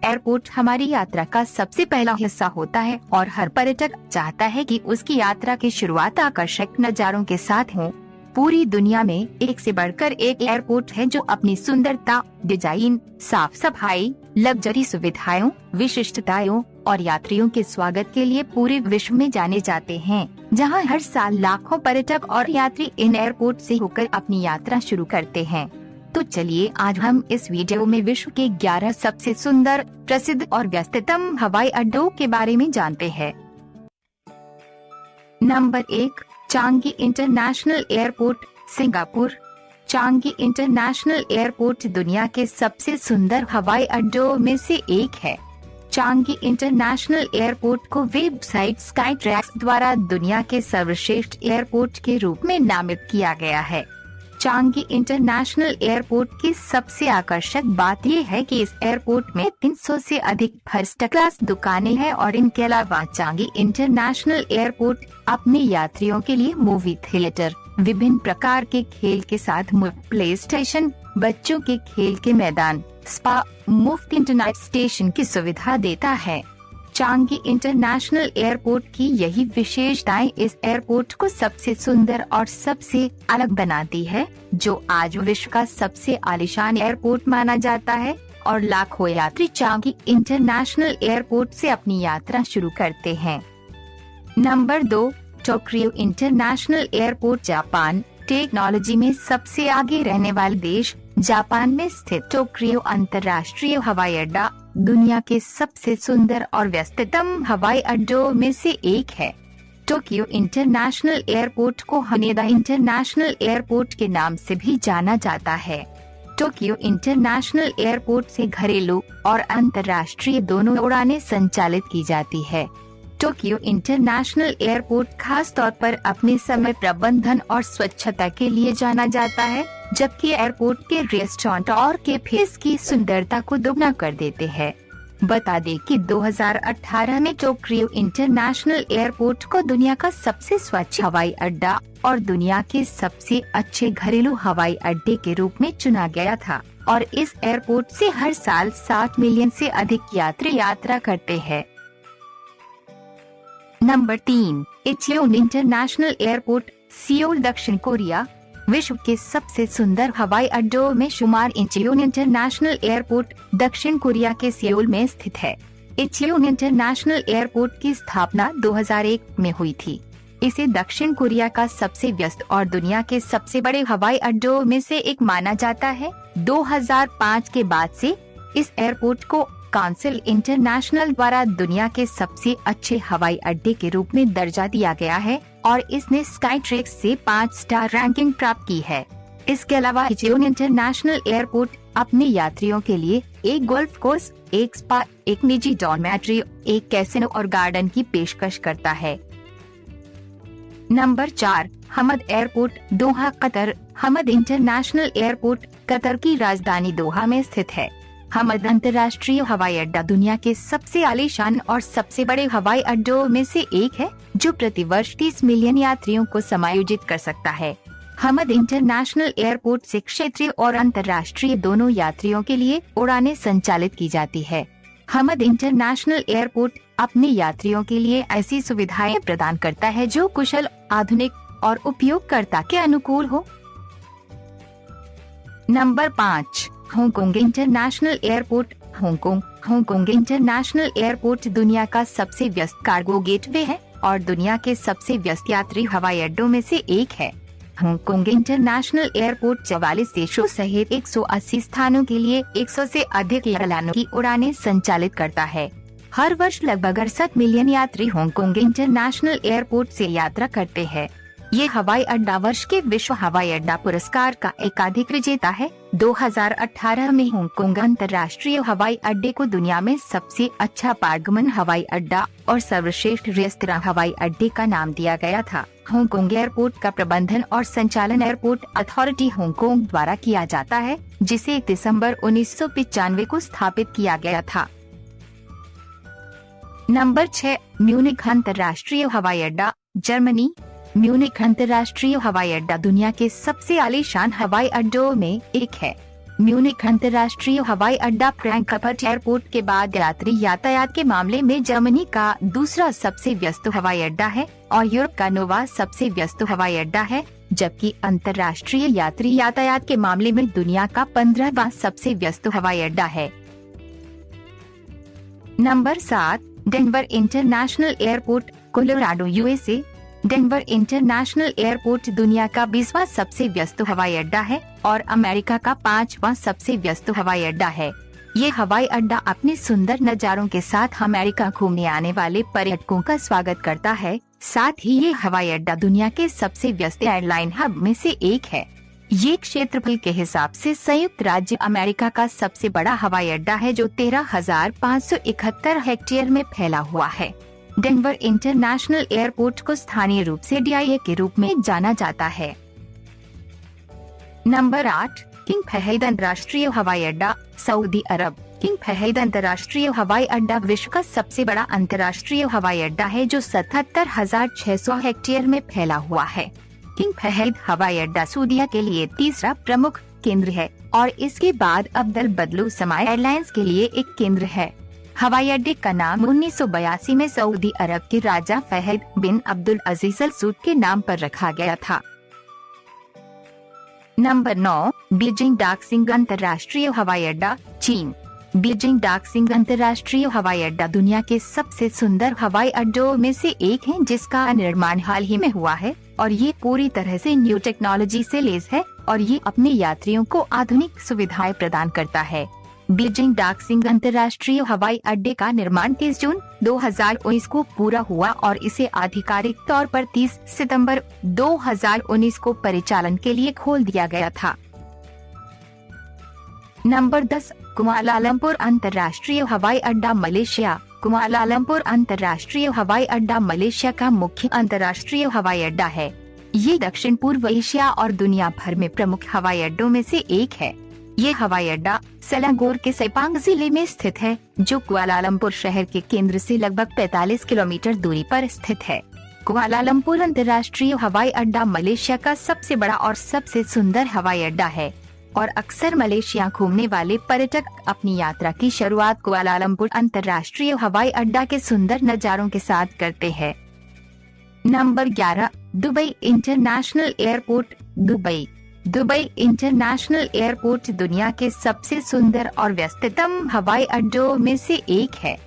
Airport हमारी यात्रा का सबसे पहला हिस्सा होता है और हर पर्यटक चाहता है कि उसकी यात्रा की शुरुआत आकर्षक नज़ारों के साथ हो। पूरी दुनिया में एक से बढ़कर एक एयरपोर्ट है जो अपनी सुंदरता, डिजाइन, साफ सफाई, लग्जरी सुविधाओं, विशिष्टताओं और यात्रियों के स्वागत के लिए पूरे विश्व में जाने जाते हैं, जहां हर साल लाखों पर्यटक और यात्री इन एयरपोर्ट से होकर अपनी यात्रा शुरू करते हैं। तो चलिए आज हम इस वीडियो में विश्व के 11 सबसे सुंदर, प्रसिद्ध और व्यस्ततम हवाई अड्डों के बारे में जानते हैं। Number 1, Changi international airport, Singapore. Changi international airport दुनिया के सबसे सुंदर हवाई अड्डों में से एक है। चांगी इंटरनेशनल एयरपोर्ट को वेबसाइट स्काईट्रैक्स द्वारा दुनिया के सर्वश्रेष्ठ एयरपोर्ट के रूप में नामित किया गया है। चांगी इंटरनेशनल एयरपोर्ट की सबसे आकर्षक बात यह है कि इस एयरपोर्ट में 300 से अधिक फर्स्ट क्लास दुकानें हैं और इनके अलावा चांगी इंटरनेशनल एयरपोर्ट अपने यात्रियों के लिए मूवी थिएटर, विभिन्न प्रकार के खेल के साथ मुफ्त प्ले स्टेशन, बच्चों के खेल के मैदान, स्पा, मुफ्त इंटरनेट स्टेशन की सुविधा देता है। चांगी इंटरनेशनल एयरपोर्ट की यही विशेषताएं इस एयरपोर्ट को सबसे सुंदर और सबसे अलग बनाती है, जो आज विश्व का सबसे आलीशान एयरपोर्ट माना जाता है और लाखों यात्री चांगी इंटरनेशनल एयरपोर्ट से अपनी यात्रा शुरू करते हैं। Number 2, Tokyo international airport, Japan. Technology में सबसे आगे रहने वाले देश जापान में स्थित टोक्यो अंतर्राष्ट्रीय हवाई अड्डा दुनिया के सबसे सुंदर और व्यस्ततम हवाई अड्डों में से एक है। टोक्यो इंटरनेशनल एयरपोर्ट को हनेदा इंटरनेशनल एयरपोर्ट के नाम से भी जाना जाता है। टोक्यो इंटरनेशनल एयरपोर्ट से घरेलू और अंतर्राष्ट्रीय दोनों उड़ानें संचालित की जाती है। टोक्यो इंटरनेशनल एयरपोर्ट खास तौर पर अपने समय प्रबंधन और स्वच्छता के लिए जाना जाता है, जबकि एयरपोर्ट के रेस्टोरेंट और कैफेज की सुंदरता को दोगुना कर देते हैं। बता दें कि 2018 में टोक्यो इंटरनेशनल एयरपोर्ट को दुनिया का सबसे स्वच्छ हवाई अड्डा और दुनिया के सबसे अच्छे घरेलू हवाई अड्डे के रूप में चुना गया था और इस एयरपोर्ट से हर साल 60 मिलियन से अधिक यात्री यात्रा करते हैं। Number 3, Incheon international airport, Seoul, दक्षिण कोरिया। विश्व के सबसे सुंदर हवाई अड्डों में शुमार इंचियोन इंटरनेशनल एयरपोर्ट दक्षिण कोरिया के सियोल में स्थित है। इंचियोन इंटरनेशनल एयरपोर्ट की स्थापना 2001 में हुई थी। इसे दक्षिण कोरिया का सबसे व्यस्त और दुनिया के सबसे बड़े हवाई अड्डों में से एक माना जाता है। 2005 के बाद से इस एयरपोर्ट को काउंसिल इंटरनेशनल द्वारा दुनिया के सबसे अच्छे हवाई अड्डे के रूप में दर्जा दिया गया है और इसने स्काईट्रैक्स से 5 स्टार रैंकिंग प्राप्त की है। इसके अलावा इंचियोन इंटरनेशनल एयरपोर्ट अपने यात्रियों के लिए एक गोल्फ कोर्स, एक स्पा, एक निजी डॉर्मेट्री, एक कैसीनो और गार्डन की पेशकश करता है। नंबर 4, हमद एयरपोर्ट, दोहा, Qatar. Hamad international airport Qatar की राजधानी दोहा में स्थित है। हमद अंतर्राष्ट्रीय हवाई अड्डा दुनिया के सबसे आलीशान और सबसे बड़े हवाई अड्डों में से एक है, जो प्रतिवर्ष 30 मिलियन यात्रियों को समायोजित कर सकता है। हमद इंटरनेशनल एयरपोर्ट से क्षेत्रीय और अंतर्राष्ट्रीय दोनों यात्रियों के लिए उड़ानें संचालित की जाती है। हमद इंटरनेशनल एयरपोर्ट अपने यात्रियों के लिए ऐसी सुविधाएं प्रदान करता है जो कुशल, आधुनिक और उपयोगकर्ता के अनुकूल हो। Number 5, Hong Kong international airport, Hong Kong. Hong Kong international airport दुनिया का सबसे व्यस्त कार्गो गेटवे है और दुनिया के सबसे व्यस्त यात्री हवाई अड्डों में से एक है। हांगकांग इंटरनेशनल एयरपोर्ट 44 देशों सहित 180 स्थानों के लिए 100 से अधिक एयरलाइनों की उड़ानें संचालित करता है। हर वर्ष लगभग 68 मिलियन यात्री हांगकांग इंटरनेशनल एयरपोर्ट से यात्रा करते हैं। ये हवाई अड्डा वर्ष के विश्व हवाई अड्डा पुरस्कार का एकाधिक विजेता है। 2018 में हांगकांग अंतर्राष्ट्रीय हवाई अड्डे को दुनिया में सबसे अच्छा पारगमन हवाई अड्डा और सर्वश्रेष्ठ रेस्तरां हवाई अड्डे का नाम दिया गया था। हांगकांग एयरपोर्ट का प्रबंधन और संचालन एयरपोर्ट अथॉरिटी हांगकांग द्वारा किया जाता है, जिसे 1 दिसंबर 1995 को स्थापित किया गया था। नंबर 6, म्यूनिख अंतर्राष्ट्रीय हवाई अड्डा, जर्मनी। म्यूनिख अंतर्राष्ट्रीय हवाई अड्डा दुनिया के सबसे आलीशान हवाई अड्डों में एक है। म्यूनिख अंतर्राष्ट्रीय हवाई अड्डा फ्रैंकफर्ट एयरपोर्ट के बाद यात्री यातायात के मामले में जर्मनी का दूसरा सबसे व्यस्त हवाई अड्डा है और यूरोप का नौवां सबसे व्यस्त हवाई अड्डा है, जबकि अंतर्राष्ट्रीय यात्री यातायात के मामले में दुनिया का 15वां सबसे व्यस्त हवाई अड्डा है। Number 7, Denver international airport, Colorado, USA. Denver international airport दुनिया का 20वां सबसे व्यस्त हवाई अड्डा है और अमेरिका का 5वां सबसे व्यस्त हवाई अड्डा है। ये हवाई अड्डा अपने सुंदर नज़ारों के साथ अमेरिका घूमने आने वाले पर्यटकों का स्वागत करता है। साथ ही ये हवाई अड्डा दुनिया के सबसे व्यस्त एयरलाइन हब में से एक है। ये क्षेत्रफल के हिसाब से संयुक्त राज्य अमेरिका का सबसे बड़ा हवाई अड्डा है, जो 13,571 हेक्टेयर में फैला हुआ है। डेनवर इंटरनेशनल एयरपोर्ट को स्थानीय रूप से DIA के रूप में जाना जाता है। नंबर 8, किंग फहद अंतर्राष्ट्रीय हवाई अड्डा, सऊदी अरब। किंग फहद अंतर्राष्ट्रीय हवाई अड्डा विश्व का सबसे बड़ा अंतर्राष्ट्रीय हवाई अड्डा है, जो 77,600 हेक्टेयर में फैला हुआ है। किंग फहद हवाई अड्डा सऊदीया के लिए तीसरा प्रमुख केंद्र है और इसके बाद अब्दुल बदलू समाय एयरलाइंस के लिए एक केंद्र है। हवाई अड्डे का नाम 1982 में सऊदी अरब के राजा फहद बिन अब्दुल अजीज अल सऊद के नाम पर रखा गया था। नंबर 9, बीजिंग डाक्सिंग अंतर्राष्ट्रीय हवाई अड्डा, चीन। बीजिंग डाक्सिंग अंतर्राष्ट्रीय हवाई अड्डा दुनिया के सबसे सुंदर हवाई अड्डों में से एक है, जिसका निर्माण हाल ही में हुआ है और ये पूरी तरह से न्यू टेक्नोलॉजी से लैस है और ये अपने यात्रियों को आधुनिक सुविधाएं प्रदान करता है। बीजिंग डाक्सिंग अंतर्राष्ट्रीय हवाई अड्डे का निर्माण 30 जून 2019 को पूरा हुआ और इसे आधिकारिक तौर पर 30 सितंबर 2019 को परिचालन के लिए खोल दिया गया था। नंबर 10, कुआलालंपुर अंतर्राष्ट्रीय हवाई अड्डा, मलेशिया। कुआलालंपुर अंतर्राष्ट्रीय हवाई अड्डा मलेशिया का मुख्य अंतर्राष्ट्रीय हवाई अड्डा है। ये दक्षिण पूर्व एशिया और दुनिया भर में प्रमुख हवाई अड्डों में से एक है। ये हवाई अड्डा सेलांगोर के सेपांग जिले में स्थित है, जो कुआलालंपुर शहर के केंद्र से लगभग 45 किलोमीटर दूरी पर स्थित है। कुआलालंपुर अंतर्राष्ट्रीय हवाई अड्डा मलेशिया का सबसे बड़ा और सबसे सुंदर हवाई अड्डा है और अक्सर मलेशिया घूमने वाले पर्यटक अपनी यात्रा की शुरुआत कुआलालंपुर अंतर्राष्ट्रीय हवाई अड्डा के सुंदर नज़ारों के साथ करते हैं। Number 11, Dubai international airport, Dubai. Dubai international airport दुनिया के सबसे सुंदर और व्यस्ततम हवाई अड्डों में से एक है।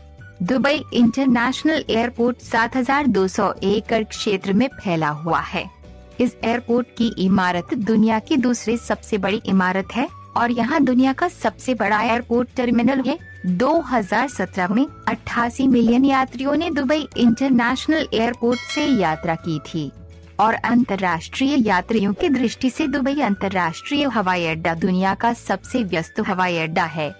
दुबई इंटरनेशनल एयरपोर्ट 7,200 एकड़ क्षेत्र में फैला हुआ है। इस एयरपोर्ट की इमारत दुनिया की दूसरी सबसे बड़ी इमारत है और यहाँ दुनिया का सबसे बड़ा एयरपोर्ट टर्मिनल है। 2017 में 88 मिलियन यात्रियों ने दुबई इंटरनेशनल एयरपोर्ट से यात्रा की थी और अंतर्राष्ट्रीय यात्रियों की दृष्टि से दुबई अंतर्राष्ट्रीय हवाई अड्डा दुनिया का सबसे व्यस्त हवाई अड्डा है।